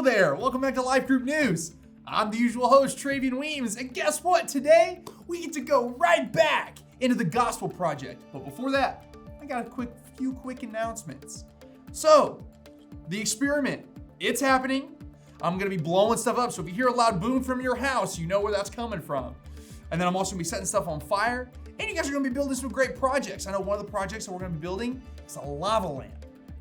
there, welcome back to Life Group News. I'm the usual host, Travian Weems, and guess what? Today, we get to go right back into the Gospel Project. But before that, I got a few quick announcements. So, the experiment, it's happening. I'm gonna be blowing stuff up, so if you hear a loud boom from your house, you know where that's coming from. And then I'm also gonna be setting stuff on fire, and you guys are gonna be building some great projects. I know one of the projects that we're gonna be building is a lava lamp.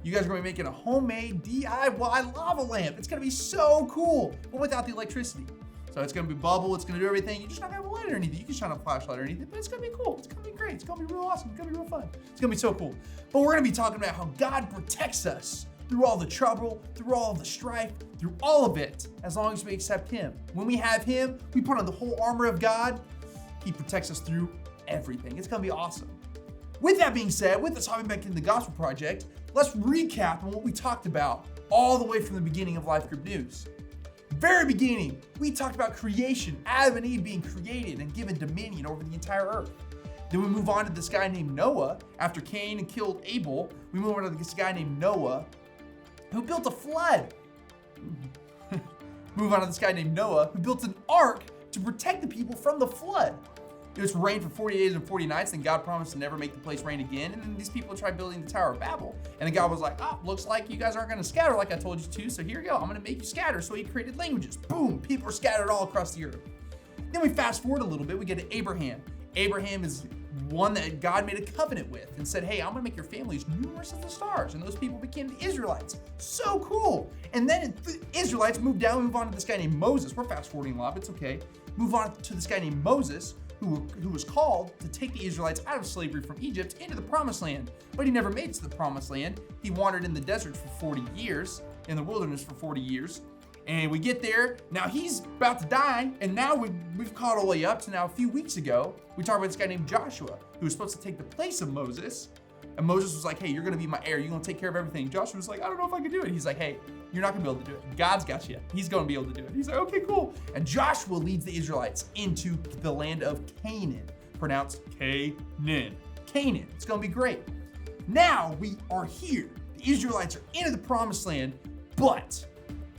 You guys are gonna be making a homemade DIY lava lamp. It's gonna be so cool, but without the electricity. So it's gonna be bubble, it's gonna do everything. You're just not gonna have a light or anything. You can shine a flashlight or anything, but it's gonna be cool. It's gonna be great. It's gonna be real awesome. It's gonna be real fun. It's gonna be so cool. But we're gonna be talking about how God protects us through all the trouble, through all of the strife, through all of it, as long as we accept Him. When we have Him, we put on the whole armor of God. He protects us through everything. It's gonna be awesome. With that being said, with us hopping back into the Gospel Project, let's recap on what we talked about all the way from the beginning of Life Group News. Very beginning, we talked about creation, Adam and Eve being created and given dominion over the entire earth. Then we move on to this guy named Noah. After Cain and killed Abel, we move on to this guy named Noah who built a flood. Move on to this guy named Noah who built an ark to protect the people from the flood. It was rain for 40 days and 40 nights, and God promised to never make the place rain again. And then these people tried building the Tower of Babel. And then God was like, looks like you guys aren't gonna scatter like I told you to, so here you go, I'm gonna make you scatter. So He created languages. Boom, people are scattered all across the earth. Then we fast forward a little bit, we get to Abraham. Abraham is one that God made a covenant with and said, hey, I'm gonna make your family as numerous as the stars. And those people became the Israelites. So cool. And then the Israelites moved down, we move on to this guy named Moses. We're fast forwarding a lot, but it's okay. Move on to this guy named Moses, who was called to take the Israelites out of slavery from Egypt into the promised land. But he never made it to the promised land. He wandered in the desert for 40 years, in the wilderness for 40 years. And we get there, now he's about to die, and now we've caught all the way up to now a few weeks ago, we talked about this guy named Joshua, who was supposed to take the place of Moses. And Moses was like, hey, you're gonna be my heir, you're gonna take care of everything. Joshua was like, I don't know if I can do it. He's like, hey, you're not gonna be able to do it. God's got you. He's gonna be able to do it. He's like, okay, cool. And Joshua leads the Israelites into the land of Canaan, pronounced Canaan. Canaan, it's gonna be great. Now we are here. The Israelites are into the promised land, but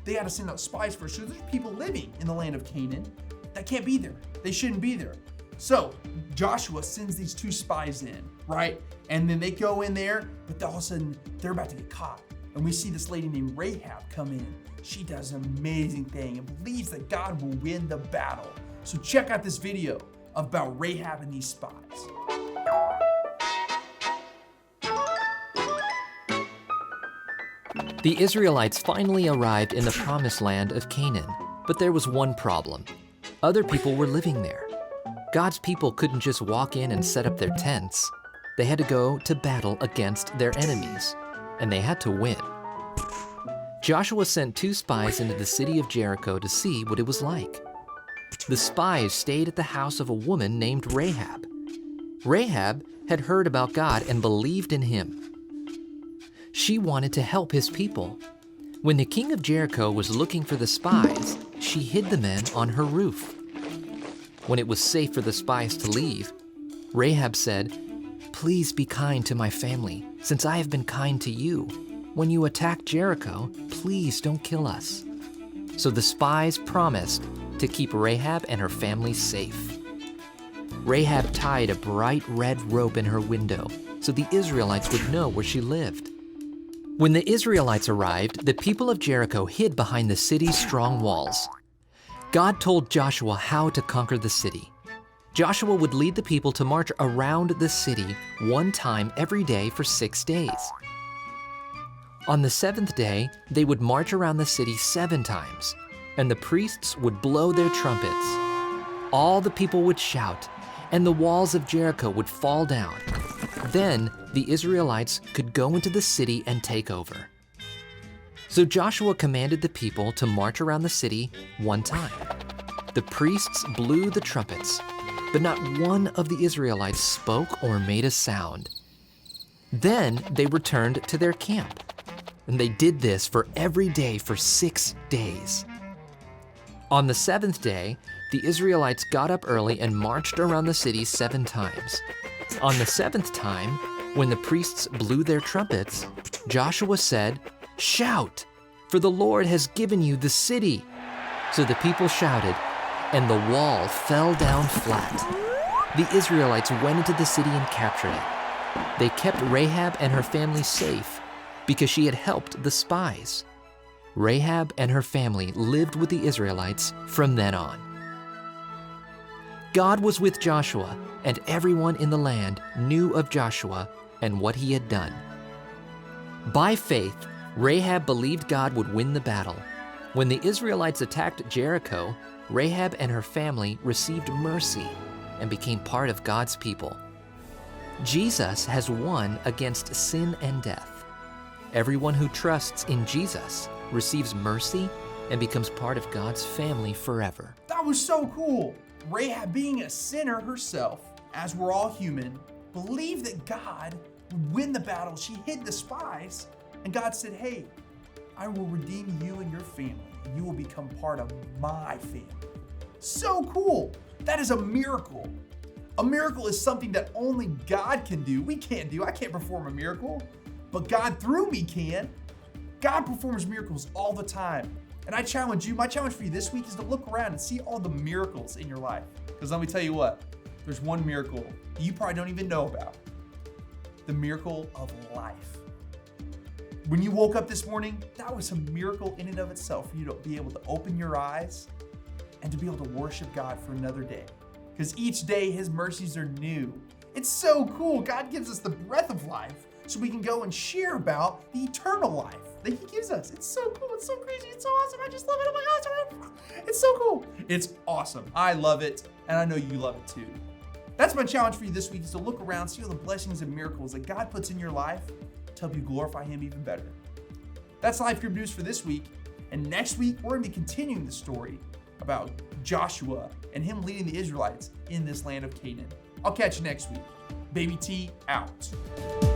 they gotta send out spies first. So there's people living in the land of Canaan that can't be there. They shouldn't be there. So Joshua sends these 2 spies in, right? And then they go in there, but all of a sudden they're about to get caught. And we see this lady named Rahab come in. She does an amazing thing and believes that God will win the battle. So check out this video about Rahab and these spies. The Israelites finally arrived in the promised land of Canaan, but there was one problem. Other people were living there. God's people couldn't just walk in and set up their tents. They had to go to battle against their enemies, and they had to win. Joshua sent 2 spies into the city of Jericho to see what it was like. The spies stayed at the house of a woman named Rahab. Rahab had heard about God and believed in Him. She wanted to help His people. When the king of Jericho was looking for the spies, she hid the men on her roof. When it was safe for the spies to leave, Rahab said, "Please be kind to my family, since I have been kind to you. When you attack Jericho, please don't kill us." So the spies promised to keep Rahab and her family safe. Rahab tied a bright red rope in her window so the Israelites would know where she lived. When the Israelites arrived, the people of Jericho hid behind the city's strong walls. God told Joshua how to conquer the city. Joshua would lead the people to march around the city 1 time every day for 6 days. On the 7th day, they would march around the city 7 times, and the priests would blow their trumpets. All the people would shout, and the walls of Jericho would fall down. Then the Israelites could go into the city and take over. So Joshua commanded the people to march around the city 1 time. The priests blew the trumpets, but not one of the Israelites spoke or made a sound. Then they returned to their camp, and they did this for every day for 6 days. On the 7th day, the Israelites got up early and marched around the city 7 times. On the 7th time, when the priests blew their trumpets, Joshua said, "Shout, for the Lord has given you the city." So the people shouted, and the wall fell down flat. The Israelites went into the city and captured it. They kept Rahab and her family safe because she had helped the spies. Rahab and her family lived with the Israelites from then on. God was with Joshua, and everyone in the land knew of Joshua and what he had done. By faith, Rahab believed God would win the battle. When the Israelites attacked Jericho, Rahab and her family received mercy and became part of God's people. Jesus has won against sin and death. Everyone who trusts in Jesus receives mercy and becomes part of God's family forever. That was so cool. Rahab, being a sinner herself, as we're all human, believed that God would win the battle. She hid the spies, and God said, "Hey, I will redeem you and your family. You will become part of my family." So cool. That is a miracle. A miracle is something that only God can do. We can't do. I can't perform a miracle, but God through me can. God performs miracles all the time. And I challenge you, my challenge for you this week is to look around and see all the miracles in your life. Because let me tell you what, there's one miracle you probably don't even know about. The miracle of life. When you woke up this morning, that was a miracle in and of itself for you to be able to open your eyes and to be able to worship God for another day. Because each day his mercies are new. It's so cool. God gives us the breath of life so we can go and share about the eternal life that he gives us. It's so cool. It's so crazy. It's so awesome. I just love it. Oh my gosh. It's so cool. It's awesome. I love it. And I know you love it too. That's my challenge for you this week, is to look around, see all the blessings and miracles that God puts in your life to help you glorify him even better. That's Life Group News for this week. And next week, we're going to be continuing the story about Joshua and him leading the Israelites in this land of Canaan. I'll catch you next week. Baby T out.